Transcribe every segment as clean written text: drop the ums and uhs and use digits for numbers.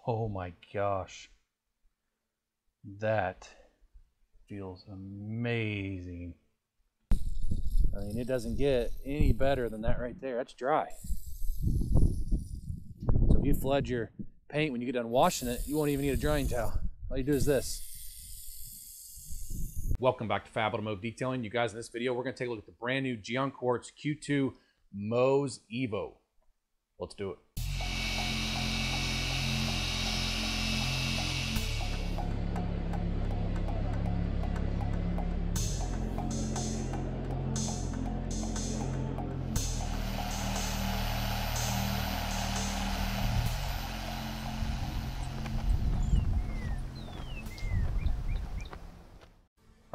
Oh my gosh. That feels amazing. I mean, it doesn't get any better than that right there. That's dry. So if you flood your paint when you get done washing it, you won't even need a drying towel. All you do is this. Welcome back to Fab Automotive Detailing. You guys, in this video, we're going to take a look at the brand new Gyeon Q2 Mohs EVO. Let's do it.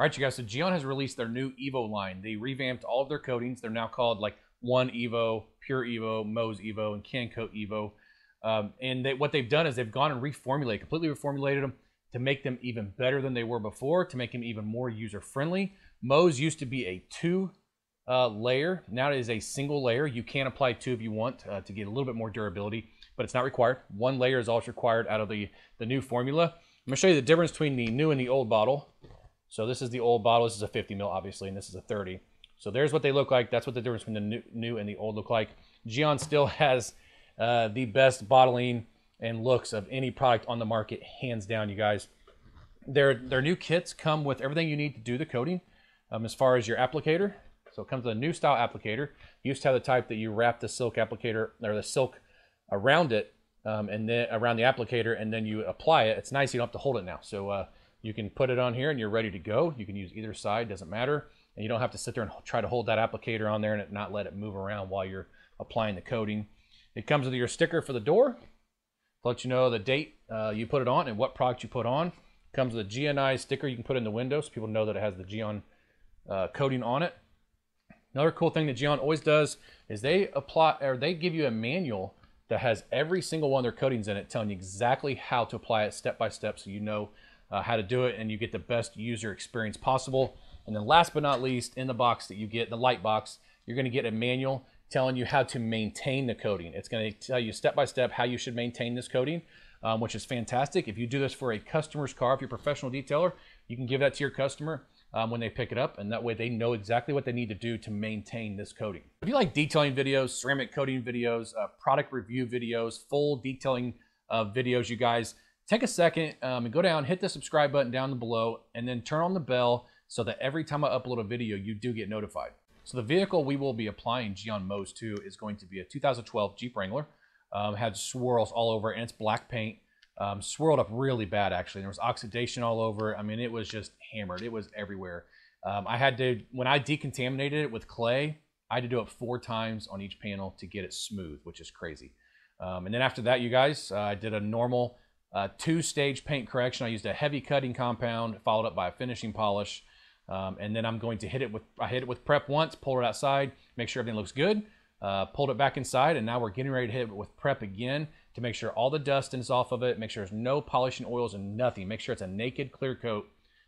All right, you guys, so Gyeon has released their new EVO line. They revamped all of their coatings. They're now called like One EVO, Pure EVO, Mohs EVO, and Can Coat EVO. What they've done is they've gone and completely reformulated them to make them even better than they were before, to make them even more user-friendly. Mohs used to be a two-layer. Now it is a single layer. You can apply two if you want to get a little bit more durability, but it's not required. One layer is all required out of the new formula. I'm going to show you the difference between the new and the old bottle. So this is the old bottle. This is a 50 mil, obviously, and this is a 30. So there's what they look like. That's what the difference between the new and the old look like. Gyeon still has the best bottling and looks of any product on the market, hands down, you guys. Their new kits come with everything you need to do the coating as far as your applicator. So it comes with a new style applicator. You used to have the type that you wrap the silk applicator or the silk around it and then around the applicator, and then you apply it. It's nice. You don't have to hold it now. So you can put it on here and you're ready to go. You can use either side, doesn't matter. And you don't have to sit there and try to hold that applicator on there and not let it move around while you're applying the coating. It comes with your sticker for the door to let you know the date you put it on and what product you put on. It comes with a GNI sticker you can put in the window so people know that it has the Gyeon coating on it. Another cool thing that Gyeon always does is they give you a manual that has every single one of their coatings in it, telling you exactly how to apply it step by step, so you know how to do it and you get the best user experience possible. And then last but not least, in the box that you get, the light box, you're going to get a manual telling you how to maintain the coating. It's going to tell you step by step how you should maintain this coating, which is fantastic. If you do this for a customer's car, if you're a professional detailer, you can give that to your customer when they pick it up, and that way they know exactly what they need to do to maintain this coating. If you like detailing videos, ceramic coating videos, product review videos, full detailing videos, you guys, take a second and go down, hit the subscribe button down below, and then turn on the bell so that every time I upload a video, you do get notified. So the vehicle we will be applying Gyeon Mohs to is going to be a 2012 Jeep Wrangler. Had swirls all over it, and it's black paint. Swirled up really bad, actually. There was oxidation all over. I mean, it was just hammered. It was everywhere. I had to, when I decontaminated it with clay, I had to do it 4 times on each panel to get it smooth, which is crazy. And then after that, you guys, I did a normal 2-stage paint correction. I used a heavy cutting compound, followed up by a finishing polish. And then I'm going to hit it with prep once, pulled it outside, make sure everything looks good, pulled it back inside, and now we're getting ready to hit it with prep again to make sure all the dust is off of it, make sure there's no polishing oils and nothing. Make sure it's a naked clear coat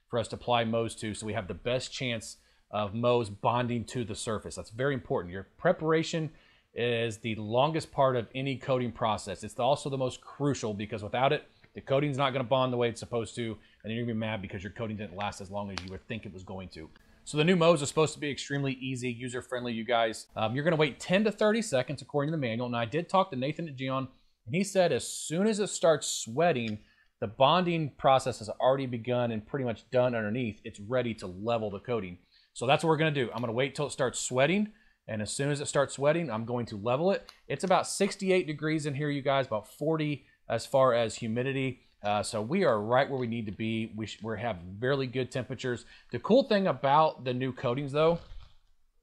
for us to apply Mohs to, so we have the best chance of Mohs bonding to the surface. That's very important. Your preparation is the longest part of any coating process. It's also the most crucial, because without it, the coating's not going to bond the way it's supposed to, and you're going to be mad because your coating didn't last as long as you would think it was going to. So the new Mohs is supposed to be extremely easy, user-friendly, you guys. You're going to wait 10 to 30 seconds according to the manual, and I did talk to Nathan at Gyeon, and he said as soon as it starts sweating, the bonding process has already begun and pretty much done underneath. It's ready to level the coating. So that's what we're going to do. I'm going to wait till it starts sweating, and as soon as it starts sweating, I'm going to level it. It's about 68 degrees in here, you guys, about 40 as far as humidity. So we are right where we need to be. We have really good temperatures. The cool thing about the new coatings, though,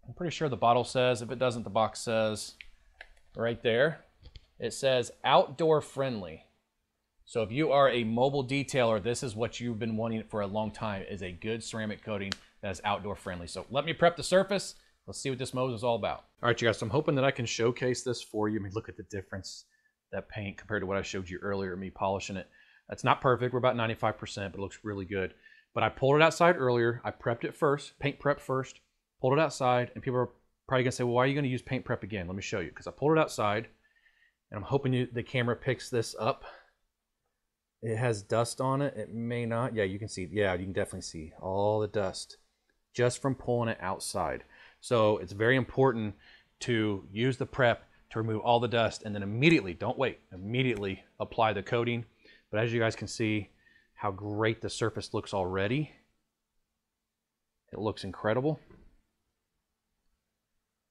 I'm pretty sure the bottle says, if it doesn't, the box says right there, it says outdoor friendly. So if you are a mobile detailer, this is what you've been wanting for a long time, is a good ceramic coating that is outdoor friendly. So let me prep the surface. Let's see what this Mohs is all about. All right, you guys, so I'm hoping that I can showcase this for you. I mean, look at the difference, that paint compared to what I showed you earlier, me polishing it. That's not perfect. We're about 95%, but it looks really good. But I pulled it outside earlier. I prepped it first, paint prep first, pulled it outside, and people are probably going to say, well, why are you going to use paint prep again? Let me show you, because I pulled it outside, and I'm hoping the camera picks this up. It has dust on it. It may not. Yeah, you can see. Yeah, you can definitely see all the dust just from pulling it outside. So it's very important to use the prep to remove all the dust and then immediately, don't wait, immediately apply the coating. But as you guys can see how great the surface looks already. It looks incredible.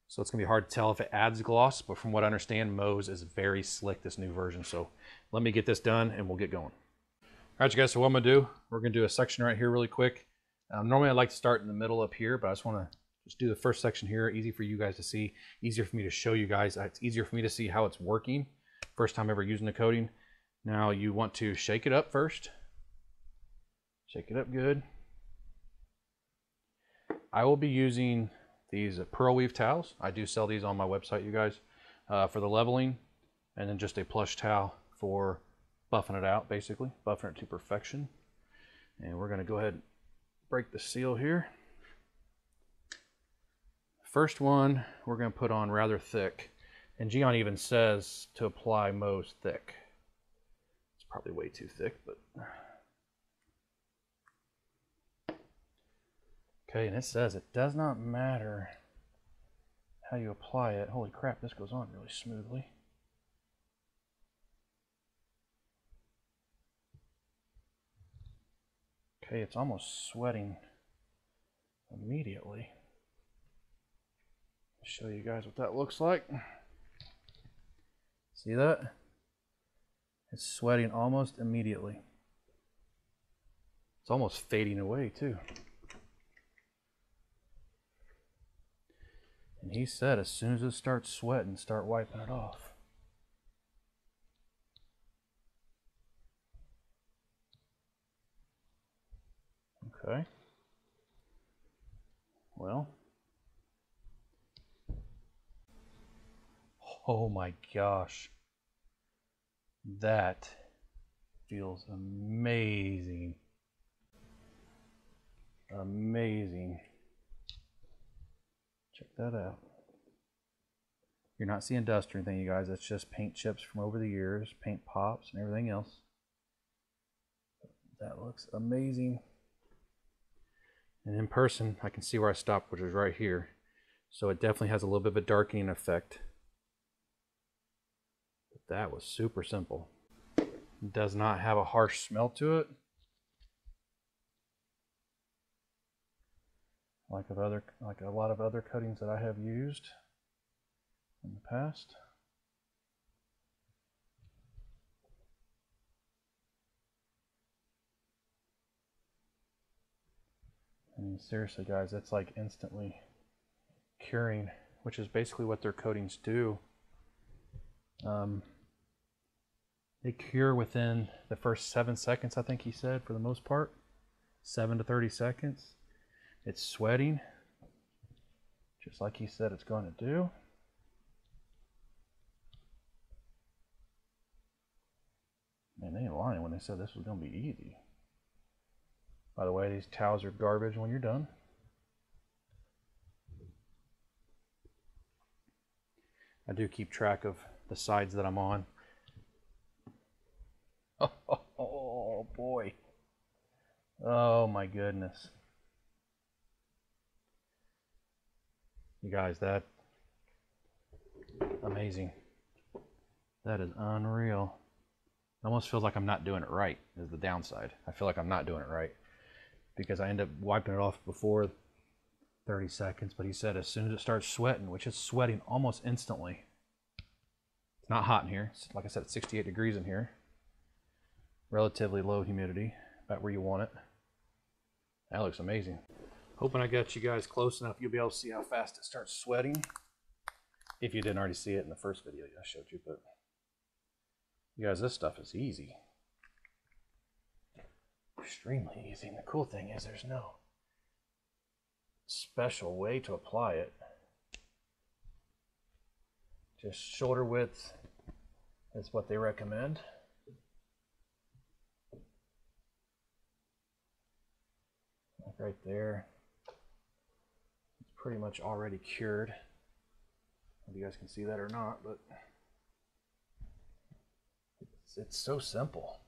So it's going to be hard to tell if it adds gloss, but from what I understand, Mohs is very slick, this new version. So let me get this done and we'll get going. All right, you guys, so what I'm going to do, we're going to do a section right here really quick. Normally I like to start in the middle up here, but I just want to just do the first section here. Easy for you guys to see, easier for me to show you guys. It's easier for me to see how it's working. First time ever using the coating. Now you want to shake it up first. Shake it up good. I will be using these pearl weave towels. I do sell these on my website, you guys, for the leveling, and then just a plush towel for buffing it out, basically, buffing it to perfection. And we're going to go ahead and break the seal here. First one we're going to put on rather thick, and Gyeon even says to apply Mohs thick. It's probably way too thick, but okay. And it says it does not matter how you apply it. Holy crap, this goes on really smoothly. Okay, it's almost sweating immediately. I'll show you guys what that looks like. See that? It's sweating almost immediately. It's almost fading away too. And he said as soon as it starts sweating, start wiping it off. Okay. Well. Oh my gosh. That feels amazing. Amazing. Check that out. You're not seeing dust or anything, you guys. That's just paint chips from over the years, paint pops and everything else. That looks amazing. And in person, I can see where I stopped, which is right here. So it definitely has a little bit of a darkening effect. But that was super simple. It does not have a harsh smell to it. Like a lot of other coatings that I have used in the past. I mean, seriously, guys, that's like instantly curing, which is basically what their coatings do. They cure within the first 7 seconds, I think he said, for the most part. 7 to 30 seconds. It's sweating, just like he said it's going to do. Man, they ain't lying when they said this was going to be easy. By the way, these towels are garbage when you're done. I do keep track of the sides that I'm on. Oh boy. Oh my goodness. You guys, that amazing. That is unreal. It almost feels like I'm not doing it right, is the downside. I feel like I'm not doing it right because I end up wiping it off before 30 seconds, but he said as soon as it starts sweating, which is sweating almost instantly. It's not hot in here. It's, like I said, it's 68 degrees in here. Relatively low humidity, about where you want it. That looks amazing. Hoping I got you guys close enough you'll be able to see how fast it starts sweating. If you didn't already see it in the first video I showed you, but you guys, this stuff is easy. Extremely easy. And the cool thing is there's no special way to apply it. Just shoulder width is what they recommend. Like right there. It's pretty much already cured. If you guys can see that or not, but it's so simple.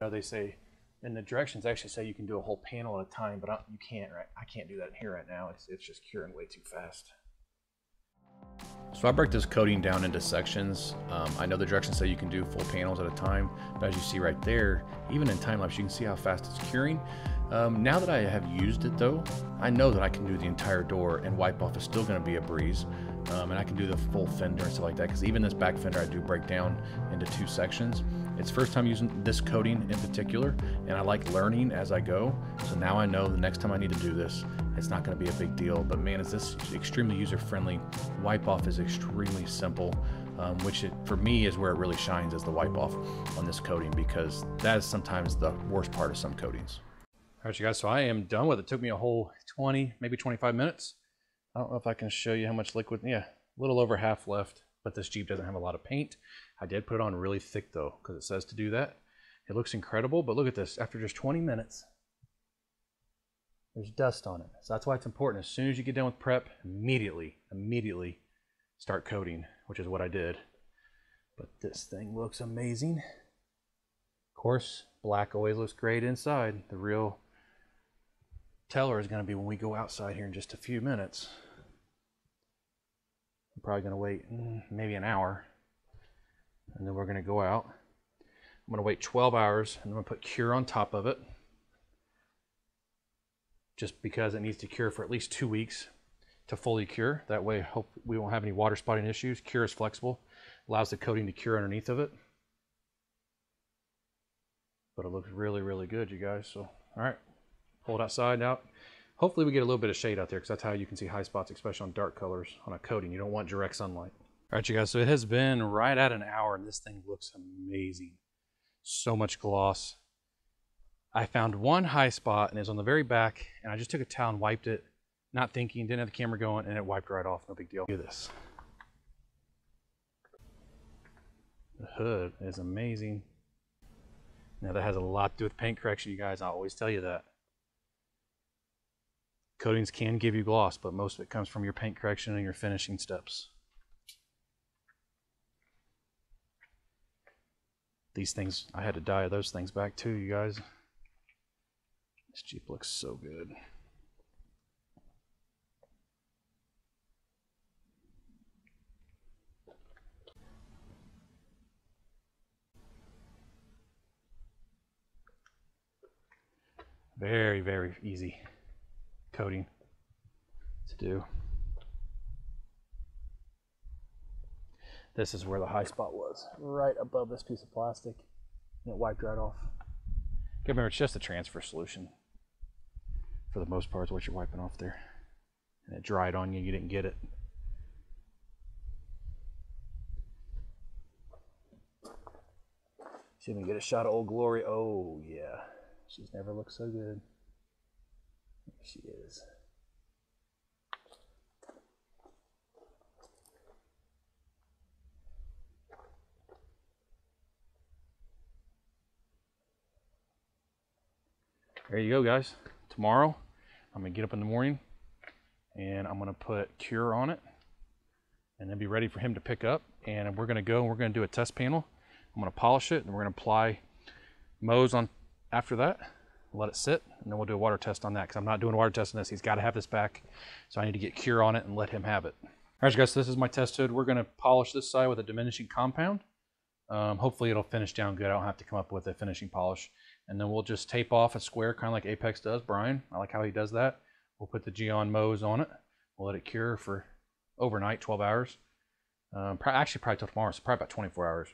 Now they say, and the directions actually say you can do a whole panel at a time, but you can't, right? I can't do that here right now. It's just curing way too fast. So I break this coating down into sections. I know the directions say you can do full panels at a time, but as you see right there, even in time lapse, you can see how fast it's curing. Now that I have used it though, I know that I can do the entire door, and wipe off is still going to be a breeze. And I can do the full fender and stuff like that, because even this back fender I do break down into 2 sections. It's first time using this coating in particular, and I like learning as I go. So now I know the next time I need to do this, it's not going to be a big deal. But man, is this extremely user-friendly. Wipe off is extremely simple, which for me is where it really shines, is the wipe off on this coating, because that is sometimes the worst part of some coatings. All right, you guys, so I am done with it. It took me a whole 20, maybe 25 minutes. I don't know if I can show you how much liquid. Yeah, a little over half left, but this Jeep doesn't have a lot of paint. I did put it on really thick though, because it says to do that. It looks incredible, but look at this. After just 20 minutes, there's dust on it. So that's why it's important. As soon as you get done with prep, immediately start coating, which is what I did. But this thing looks amazing. Of course, black always looks great inside. The real teller is going to be when we go outside here in just a few minutes. I'm probably going to wait maybe an hour, and then we're going to go out. I'm going to wait 12 hours, and I'm going to put cure on top of it, just because it needs to cure for at least 2 weeks to fully cure. That way, hope we won't have any water spotting issues. Cure is flexible, allows the coating to cure underneath of it. But it looks really, really good, you guys. So, all right, pull it outside now. Hopefully we get a little bit of shade out there, because that's how you can see high spots, especially on dark colors on a coating. You don't want direct sunlight. All right, you guys, so it has been right at an hour, and this thing looks amazing. So much gloss. I found one high spot, and it's on the very back, and I just took a towel and wiped it, not thinking, didn't have the camera going, and it wiped right off. No big deal. Look at this. The hood is amazing. Now that has a lot to do with paint correction, you guys. I always tell you that. Coatings can give you gloss, but most of it comes from your paint correction and your finishing steps. These things, I had to dye those things back too, you guys. This Jeep looks so good. Very, very easy coating to do. This is where the high spot was, right above this piece of plastic, and it wiped right off. Okay, remember, it's just a transfer solution for the most part is what you're wiping off there. And it dried on you, you didn't get it. See if we can get a shot of Old Glory. Oh yeah, she's never looked so good. There she is. There you go, guys. Tomorrow, I'm gonna get up in the morning and I'm gonna put cure on it and then be ready for him to pick up. And we're gonna go and we're gonna do a test panel. I'm gonna polish it and we're gonna apply Mohs on after that. Let it sit, and then we'll do a water test on that, because I'm not doing a water test on this. He's got to have this back, so I need to get cure on it and let him have it. All right, guys, so this is my test hood. We're going to polish this side with a diminishing compound. Hopefully it'll finish down good. I don't have to come up with a finishing polish. And then we'll just tape off a square, kind of like Apex does, Brian. I like how he does that. We'll put the Gyeon Mohs on it. We'll let it cure for overnight, 12 hours. Actually, probably till tomorrow, so probably about 24 hours.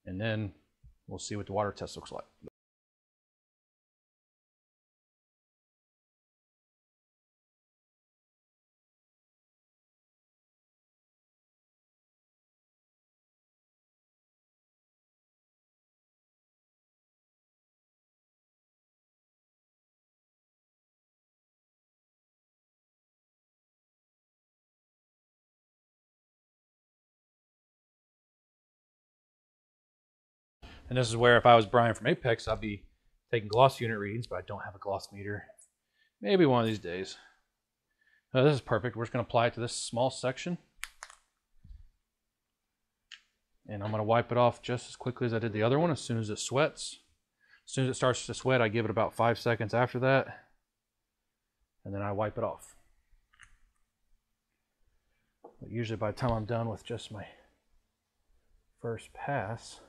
And then we'll see what the water test looks like. And this is where, if I was Brian from Apex, I'd be taking gloss unit readings, but I don't have a gloss meter. Maybe one of these days. This is perfect. We're just going to apply it to this small section. And I'm going to wipe it off just as quickly as I did the other one, as soon as it sweats. As soon as it starts to sweat, I give it about 5 seconds after that, and then I wipe it off. But usually by the time I'm done with just my first pass,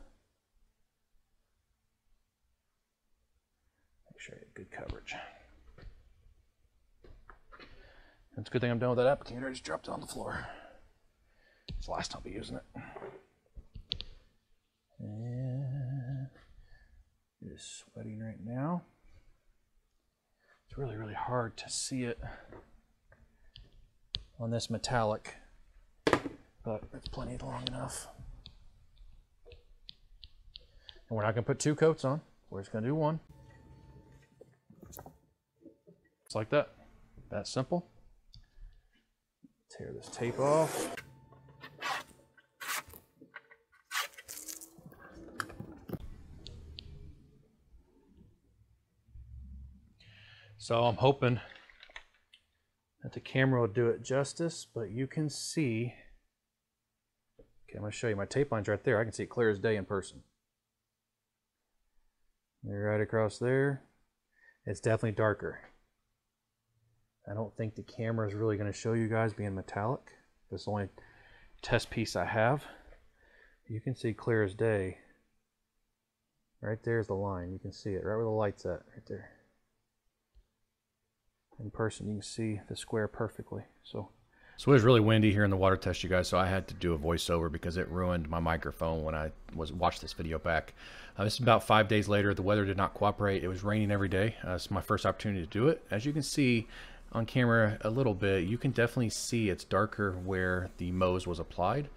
make sure I get good coverage. And it's a good thing I'm done with that applicator. I just dropped it on the floor. It's the last time I'll be using it. And it is sweating right now. It's really, really hard to see it on this metallic, but it's plenty long enough. And we're not going to put 2 coats on. We're just going to do 1. Just like that. That simple. Tear this tape off. So I'm hoping that the camera will do it justice, but you can see, okay, I'm going to show you my tape line's right there. I can see it clear as day in person. They're right across there. It's definitely darker. I don't think the camera is really going to show you guys being metallic. This is the only test piece I have. You can see clear as day. Right there's the line. You can see it right where the light's at, right there. In person, you can see the square perfectly. So it was really windy here in the water test, you guys, so I had to do a voiceover because it ruined my microphone when I watched this video back. This is about 5 days later. The weather did not cooperate. It was raining every day. It's my first opportunity to do it. As you can see on camera a little bit, you can definitely see it's darker where the Mohs was applied.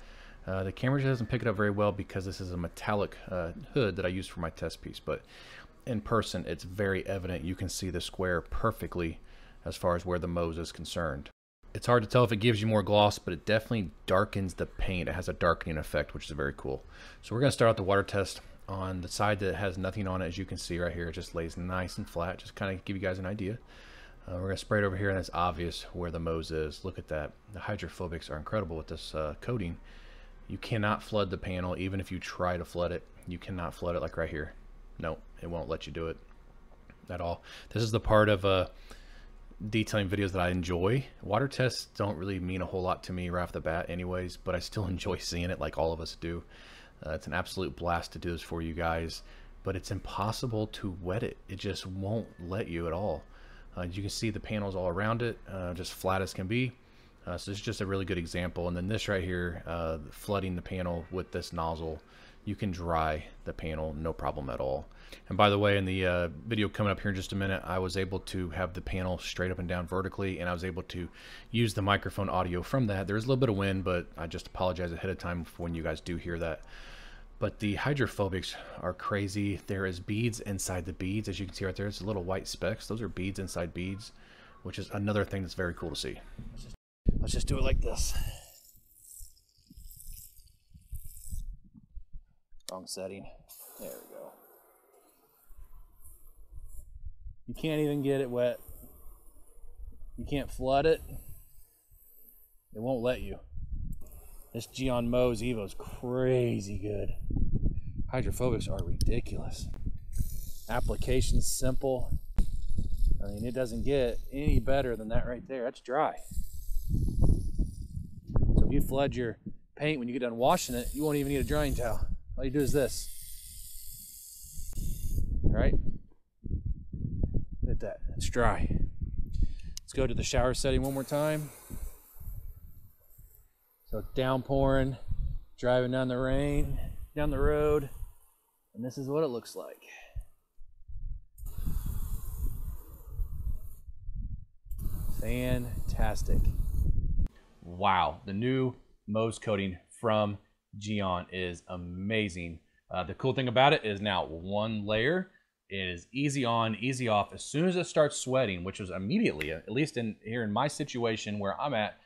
The camera just doesn't pick it up very well because this is a metallic hood that I used for my test piece, but in person it's very evident. You can see the square perfectly as far as where the Mohs is concerned. It's hard to tell if it gives you more gloss, but it definitely darkens the paint. It has a darkening effect, which is very cool. So we're going to start out the water test on the side that has nothing on it. As you can see right here, it just lays nice and flat, just kind of give you guys an idea. We're going to spray it over here, and it's obvious where the Mohs is. Look at that. The hydrophobics are incredible with this coating. You cannot flood the panel. Even if you try to flood it, you cannot flood it like right here. No, it won't let you do it at all. This is the part of detailing videos that I enjoy. Water tests don't really mean a whole lot to me right off the bat anyways, but I still enjoy seeing it like all of us do. It's an absolute blast to do this for you guys, but it's impossible to wet it. It just won't let you at all. You can see the panels all around it, just flat as can be. So this is just a really good example. And then this right here, flooding the panel with this nozzle, you can dry the panel no problem at all. And by the way, in the video coming up here in just a minute, I was able to have the panel straight up and down vertically, and I was able to use the microphone audio from that. There's a little bit of wind, but I just apologize ahead of time for when you guys do hear that. But the hydrophobics are crazy. There is beads inside the beads. As you can see right there, it's little white specks. Those are beads inside beads, which is another thing that's very cool to see. Let's just do it like this. Wrong setting. There we go. You can't even get it wet. You can't flood it. It won't let you. This Gyeon Mohs EVO is crazy good. Hydrophobics are ridiculous. Application's simple. I mean, it doesn't get any better than that right there. That's dry. So if you flood your paint when you get done washing it, you won't even need a drying towel. All you do is this. All right? Look at that. It's dry. Let's go to the shower setting one more time. So downpouring, driving down the rain, down the road, and this is what it looks like. Fantastic. Wow, the new Mohs coating from Gyeon is amazing. The cool thing about it is now one layer. It is easy on, easy off. As soon as it starts sweating, which was immediately, at least here in my situation where I'm at,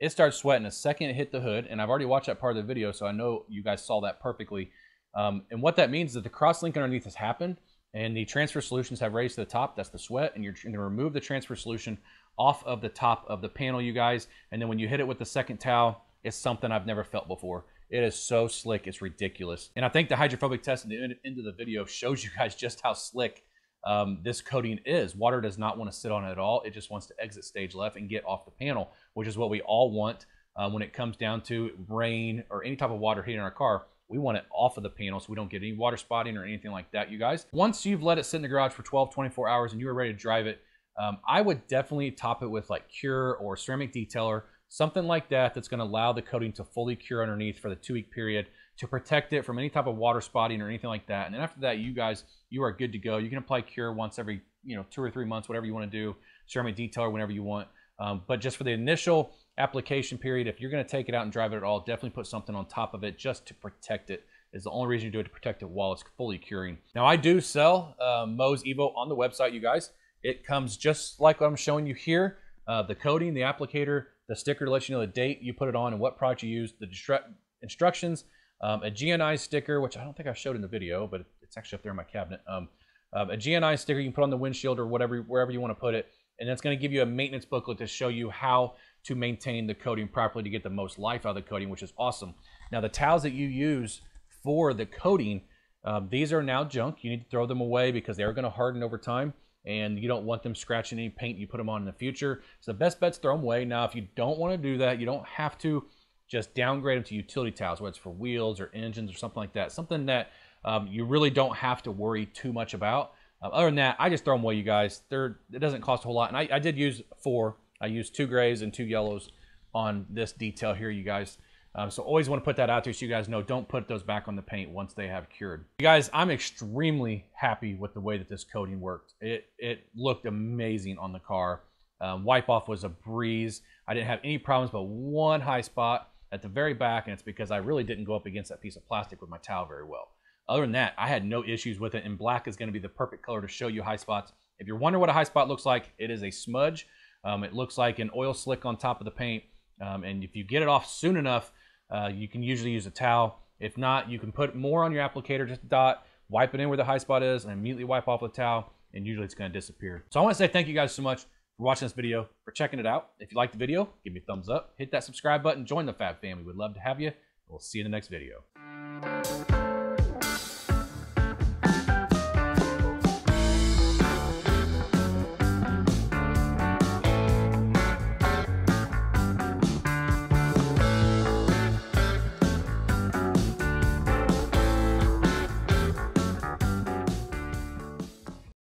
it starts sweating the second it hit the hood, and I've already watched that part of the video, so I know you guys saw that perfectly. And what that means is that the cross-link underneath has happened, and the transfer solutions have raised to the top. That's the sweat, and you're going to remove the transfer solution off of the top of the panel, you guys. And then when you hit it with the second towel, it's something I've never felt before. It is so slick, it's ridiculous. And I think the hydrophobic test at the end of the video shows you guys just how slick this coating is. Water does not want to sit on it at all. It just wants to exit stage left and get off the panel, which is what we all want when it comes down to rain or any type of water hitting our car. We want it off of the panel so we don't get any water spotting or anything like that, you guys. Once you've let it sit in the garage for 12, 24 hours and you are ready to drive it, I would definitely top it with like Cure or ceramic detailer, something like that that's going to allow the coating to fully cure underneath for the 2-week period to protect it from any type of water spotting or anything like that. And then after that, you are good to go. You can apply Cure once every 2 or 3 months, whatever you want to do, ceramic detailer whenever you want. But just for the initial application period, if you're going to take it out and drive it at all, definitely put something on top of it just to protect it. Is the only reason you do it, to protect it while it's fully curing. Now, I do sell Mohs EVO on the website, you guys. It comes just like what I'm showing you here. The coating, the applicator, the sticker to let you know the date you put it on and what product you use, the instructions, a GNI sticker, which I don't think I showed in the video, but it's actually up there in my cabinet. A GNI sticker you can put on the windshield or wherever you want to put it. And that's going to give you a maintenance booklet to show you how to maintain the coating properly to get the most life out of the coating, which is awesome. Now, the towels that you use for the coating, these are now junk. You need to throw them away because they are going to harden over time, and you don't want them scratching any paint you put them on in the future. So the best bet's throw them away. Now, if you don't want to do that, you don't have to just downgrade them to utility towels, whether it's for wheels or engines or something like that. Something that you really don't have to worry too much about. Other than that, I just throw them away, you guys. It doesn't cost a whole lot. And I did use 4. I used 2 grays and 2 yellows on this detail here, you guys. So always want to put that out there so you guys know, don't put those back on the paint once they have cured. You guys, I'm extremely happy with the way that this coating worked. It looked amazing on the car. Wipe off was a breeze. I didn't have any problems but one high spot at the very back, and it's because I really didn't go up against that piece of plastic with my towel very well. Other than that, I had no issues with it, and black is going to be the perfect color to show you high spots. If you're wondering what a high spot looks like, it is a smudge. It looks like an oil slick on top of the paint, and if you get it off soon enough, you can usually use a towel. If not, you can put more on your applicator, just a dot, wipe it in where the high spot is, and immediately wipe off with a towel, and usually it's going to disappear. So I want to say thank you guys so much for watching this video, for checking it out. If you liked the video, give me a thumbs up, hit that subscribe button, join the Fab family. We'd love to have you. We'll see you in the next video.